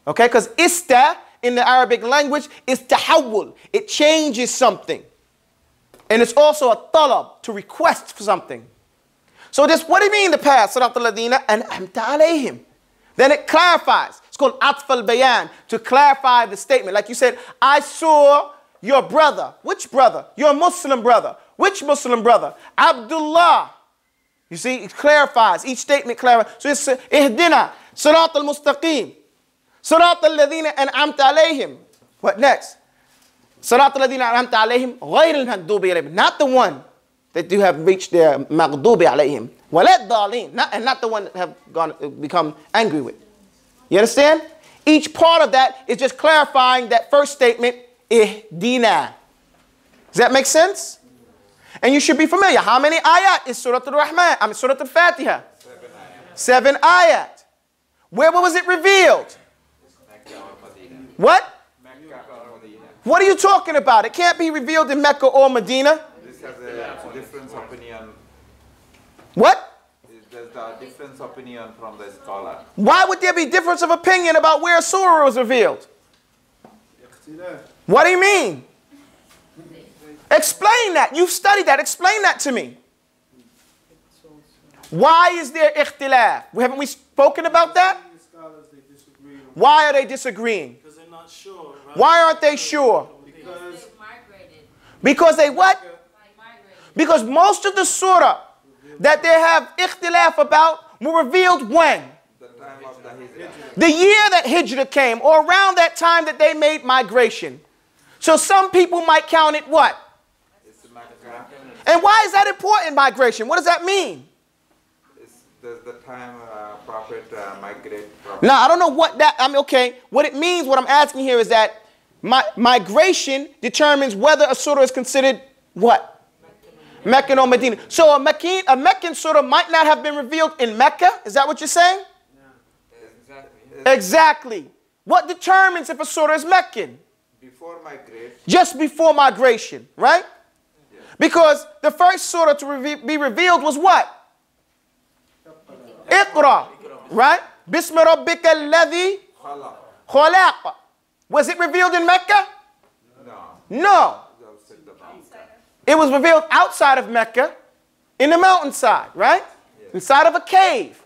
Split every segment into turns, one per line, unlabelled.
Okay, because ista in the Arabic language is tahawul. It changes something. And it's also a talab, to request for something. So this, what do you mean the past? Sirat al-ladina an'amta alayhim. Then it clarifies. It's called atf al-bayan, to clarify the statement. Like you said, I saw your brother. Which brother? Your Muslim brother. Which Muslim brother? Abdullah. You see, it clarifies. Each statement clarifies. So it's ihdina, sirat al-mustaqim, sirat al-ladina an'amta alayhim. What next? Sirat al-ladina an'amta alayhim, ghayr al-maghdubi alayhim. Not the one that you have reached their maghdubi alayhim. Walad dalin. And not the one that have become angry with. You understand? Each part of that is just clarifying that first statement, ihdina. Does that make sense? And you should be familiar. How many ayat is Surah Al-Rahman? I mean, Surah Al-Fatiha? 7 ayat. Where was it revealed? What? What are you talking about? It can't be revealed in Mecca or Medina.
This has a different opinion.
What?
There's a different opinion from the scholar.
Why would there be difference of opinion about where surah was revealed? What do you mean? Explain that. You've studied that. Explain that to me. Why is there ikhtilaaf? Haven't we spoken about that? Why are they disagreeing?
Because they're not sure. Right?
Why aren't they sure? Because they what? Because most of the surah that they have ikhtilaaf about were revealed when?
The time of the Hijrah.
The year that Hijrah came, or around that time that they made migration. So some people might count it what? And why is that important, migration? What does that mean?
There's the time Prophet migrated.
Now, I don't know what that, I mean, okay, what it means, what I'm asking here is that migration determines whether a surah is considered what? Meccan or Medina. So a Meccan surah might not have been revealed in Mecca? Is that what you're saying?
Exactly.
Exactly. What determines if a surah is Meccan?
Before migration.
Just before migration, right? Yeah. Because the first surah to be revealed was what? Iqra, right? Bismi rabbika alladhi khalaqa. Was it revealed in Mecca?
No.
No. It was revealed outside of Mecca, in the mountainside, right? Yes. Inside of a cave.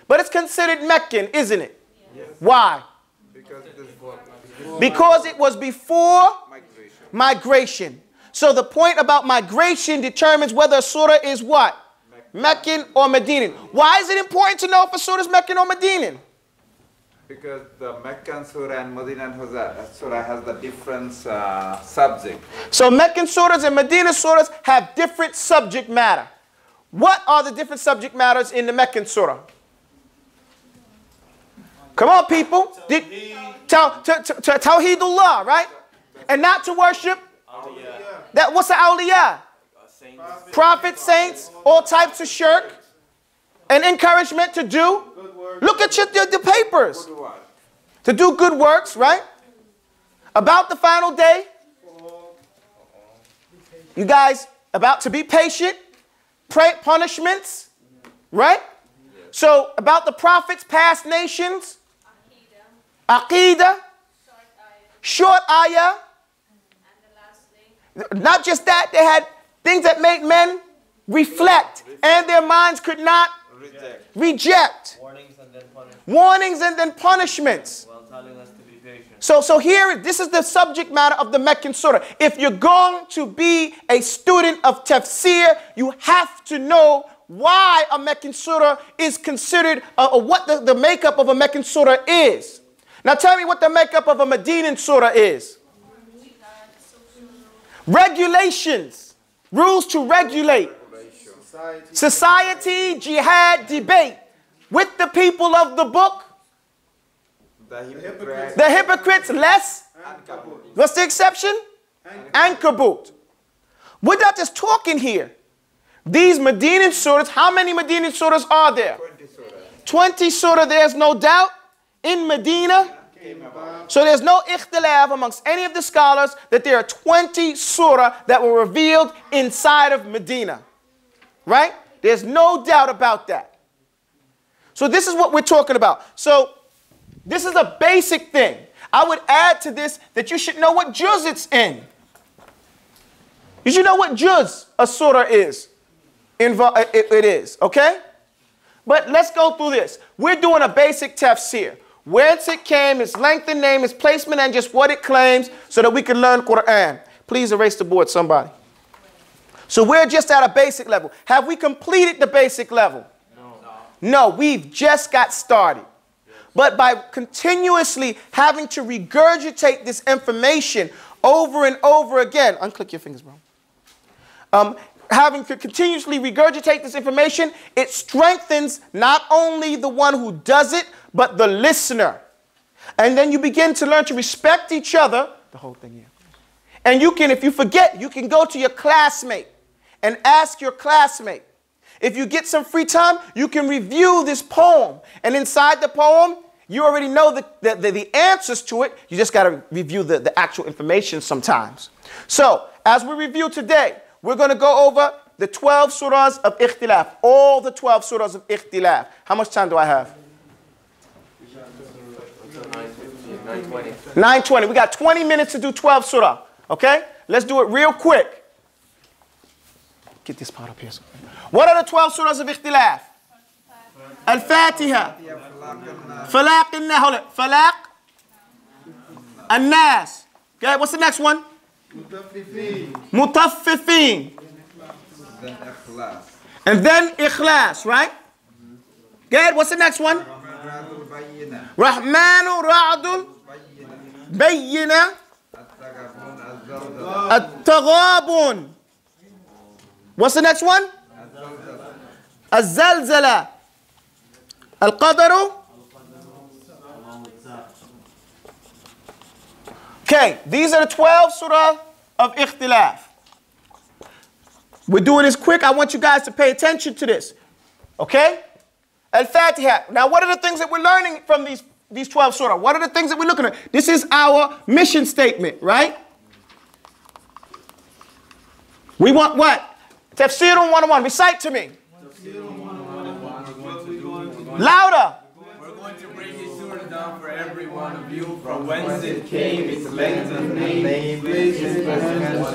But it's considered Meccan, isn't it? Yes. Why? Because it was before migration. So the point about migration determines whether a surah is what? Meccan or Medinan. Why is it important to know if a surah is Meccan or Medinan?
Because the Meccan surah and Medinan surah has the different subject.
So Meccan surahs and Medina surahs have different subject matter. What are the different subject matters in the Meccan surah? Come on, people. Tawheedullah, right? And not to worship. That, what's the awliya? Prophets, saints, all types of shirk. And encouragement to do. Look at the papers. To do good works, right? About the final day. You guys, about to be patient. Pray punishments. Right? So, about the prophets, past nations. Aqidah. Short ayah. Not just that, they had things that made men reflect. And their minds could not reject. Warnings and then punishments.
While telling us to be patient.
So here, this is the subject matter of the Meccan surah. If you're going to be a student of tafsir, you have to know why a Meccan surah is considered, or what the makeup of a Meccan surah is. Now tell me what the makeup of a Medinan surah is. Regulations. Rules to regulate. Society, jihad, debate. With the people of the book. The hypocrites less. What's the exception? Ankabut. We're not just talking here. These Medinan surahs, how many Medinan surahs are there? 20 surah, there's no doubt, in Medina. So there's no ikhtilaaf amongst any of the scholars that there are 20 surah that were revealed inside of Medina. Right? There's no doubt about that. So this is what we're talking about. So This is a basic thing. I would add to this that you should know what juz it's in. You should know what juz a surah is. It is, okay? But let's go through this. We're doing a basic tafsir. Whence it came, its length and name, its placement, and just what it claims so that we can learn Quran. Please erase the board, somebody. So we're just at a basic level. Have we completed the basic level? No, we've just got started. But by continuously having to regurgitate this information over and over again, unclick your fingers, bro. Having to continuously regurgitate this information, it strengthens not only the one who does it, but the listener. And then you begin to learn to respect each other, the whole thing here. And you can, if you forget, you can go to your classmate and ask your classmate. If you get some free time, you can review this poem. And inside the poem, you already know the answers to it. You just got to review the actual information sometimes. So, as we review today, we're going to go over the 12 surahs of Ikhtilaaf. All the 12 surahs of Ikhtilaaf. How much time do I have?
9:20.
9:20. We got 20 minutes to do 12 surah. Okay? Let's do it real quick. Get this part up here. What are the 12 surahs of Ikhtilaaf? Al-Fatiha. Falaq and Falaq. An-Nas. Okay, what's the next one? Mutaffifin. And then Ikhlas, right? Good, what's the next one? Rahmanu Ra'dul Bayyina At-Taghabun. What's the next one? Az-Zalzala. Al-Qadaru. Okay, these are the 12 surah of Ikhtilaaf. We're doing this quick. I want you guys to pay attention to this. Okay? Al-Fatiha. Now, what are the things that we're learning from these 12 surah? What are the things that we're looking at? This is our mission statement, right? We want what? Tafsirun 101. Recite to me. Louder.
We're going to break his surah down for every one of you, from whence it came, its length and name, its placement, and what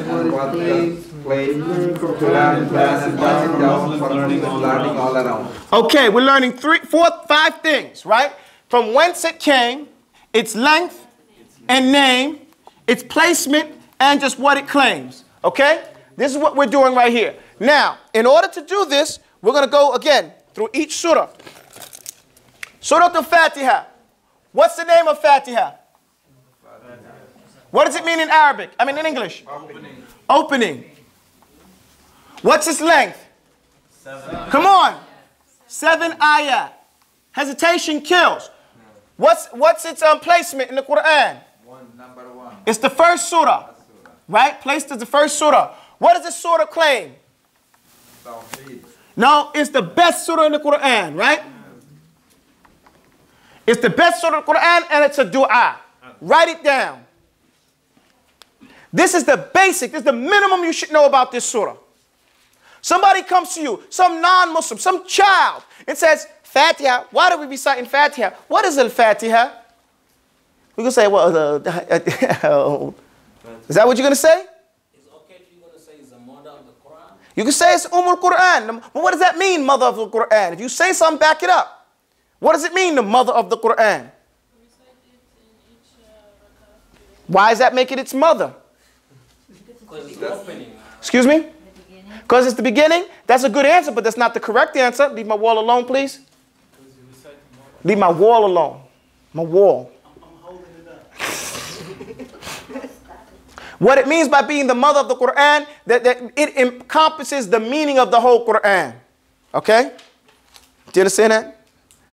learning all around.
Okay, we're learning 5 things, right? From whence it came, its length and name, its placement, and just what it claims. Okay? This is what we're doing right here. Now, in order to do this, we're going to go again through each surah. Surah Al-Fatiha. What's the name of Fatiha? What does it mean in Arabic? I mean in English? Opening. What's its length? 7. Come on. 7 ayat. Hesitation kills. What's its placement in the Quran?
Number 1.
It's the first surah. Right? Placed as the first surah. What does this surah claim?
Tawheed.
No, it's the best surah in the Quran, right? It's the best surah in the Quran, and it's a dua. Write it down. This is the basic, this is the minimum you should know about this surah. Somebody comes to you, some non-Muslim, some child, and says, Fatiha, why do we recite in Fatiha? What is Al-Fatiha? We can say, well, is that what you're going to say?
It's okay if you're going to say it's the mother of the Quran.
You can say it's Quran. But what does that mean, mother of the Quran? If you say something, back it up. What does it mean, the mother of the Quran? Why does that make it its mother?
Because it's the opening.
Excuse me? Because it's the beginning? That's a good answer, but that's not the correct answer. Leave my wall alone, please. Leave my wall alone. My wall. What it means by being the mother of the Quran, that it encompasses the meaning of the whole Quran. Okay? Do you understand that?